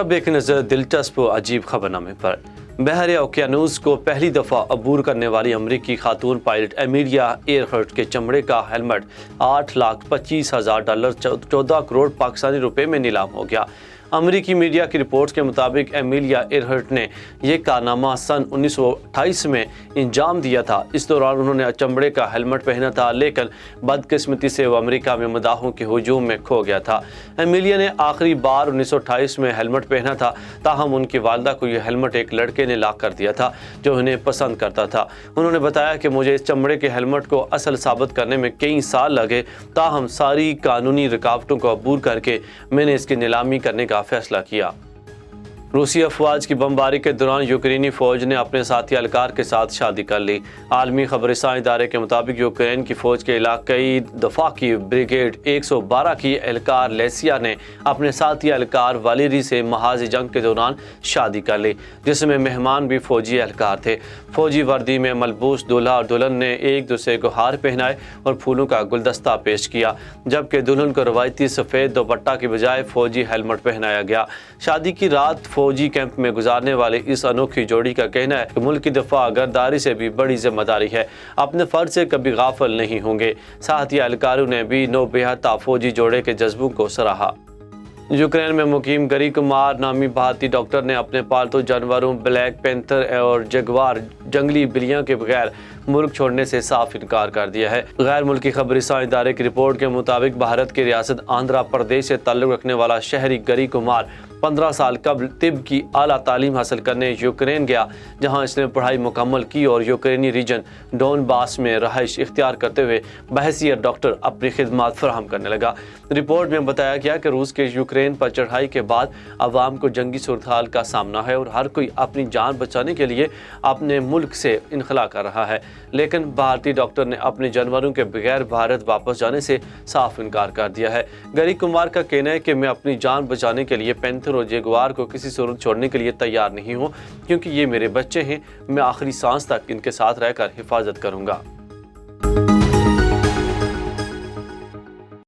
अब एक नज़र दिलचस्प और अजीब खबरनामे पर। बहरे ओकियानूस को पहली दफ़ा अबूर करने वाली अमरीकी खातून पायलट एमिलिया एयरहर्ट के चमड़े का हेलमेट $8,25,000 14 करोड़ पाकिस्तानी रुपए में नीलाम हो गया। अमरीकी मीडिया की रिपोर्ट्स के मुताबिक एमिलिया एयरहर्ट ने यह कारनामा सन 1928 में अंजाम दिया था। इस दौरान उन्होंने चमड़े का हेलमेट पहना था, लेकिन बदकिस्मती से वो अमेरिका में मदाहों के हुजूम में खो गया था। एमिलिया ने आखिरी बार 1928 में हेलमेट पहना था, ताहम उनकी वालदा को यह हेलमेट एक लड़के ने ला कर दिया था जो उन्हें पसंद करता था। उन्होंने बताया कि मुझे इस चमड़े के हेलमेट को असल साबित करने में कई साल लगे, ताहम सारी कानूनी रुकावटों को अबूर करके मैंने इसकी नीलामी करने का फैसला किया। रूसी अफवाज की बमबारी के दौरान यूक्रेनी फौज ने अपने साथी एहलकार के साथ शादी कर ली। आलमी खबरसां इदारे के मुताबिक यूक्रेन की फौज के इलाकाई दफा की ब्रिगेड 112 की एहलकार लेसिया ने अपने साथी एहलकार वालेरी से महाज जंग के दौरान शादी कर ली, जिसमें मेहमान भी फौजी एहलकार थे। फौजी वर्दी में मलबूस दूल्हा और दुल्हन ने एक दूसरे को हार पहनाए और फूलों का गुलदस्ता पेश किया, जबकि दुल्हन को रवायती सफ़ेद दुपट्टा की बजाय फौजी हेलमेट पहनाया गया। शादी की रात फौजी कैंप में गुजारने वाले इस अनोखी जोड़ी का कहना है कि मुल्क की दफा गरदारी से भी बड़ी जिम्मेदारी है, अपने फर्ज से कभी गाफिल नहीं होंगे। साथ ही एहलकारों ने भी नौ बेहता फौजी जोड़े के जज्बों को सराहा। यूक्रेन में मुकीम गरी कुमार नामी भारतीय डॉक्टर ने अपने पालतू जानवरों ब्लैक पैंथर और जगवार जंगली बिल्लियों के बगैर मुल्क छोड़ने से साफ इनकार कर दिया है। गैर मुल्की खबरसां इदारे की रिपोर्ट के मुताबिक भारत की रियासत आंध्र प्रदेश से ताल्लुक़ रखने वाला शहरी गरी कुमार 15 साल कबल तिब की आला तालीम हासिल करने यूक्रेन गया, जहां इसने पढ़ाई मुकम्मल की और यूक्रेनी रीजन डोनबास में रहाइश इख्तियार करते हुए बहसीत डॉक्टर अपनी खिदमात फराहम करने लगा। रिपोर्ट में बताया गया कि रूस के यूक्रेन पर चढ़ाई के बाद अवाम को जंगी सूरत हाल का सामना है और हर कोई अपनी जान बचाने के लिए अपने मुल्क से इनखला कर रहा है, लेकिन भारतीय डॉक्टर ने अपने जानवरों के बगैर भारत वापस जाने से साफ इनकार कर दिया है। गरी कुमार का कहना है कि मैं अपनी जान बचाने के लिए पैंथर और जगुआर को किसी सूरत छोड़ने के लिए तैयार नहीं हूँ, क्योंकि ये मेरे बच्चे हैं। मैं आखिरी सांस तक इनके साथ रहकर हिफाजत करूँगा।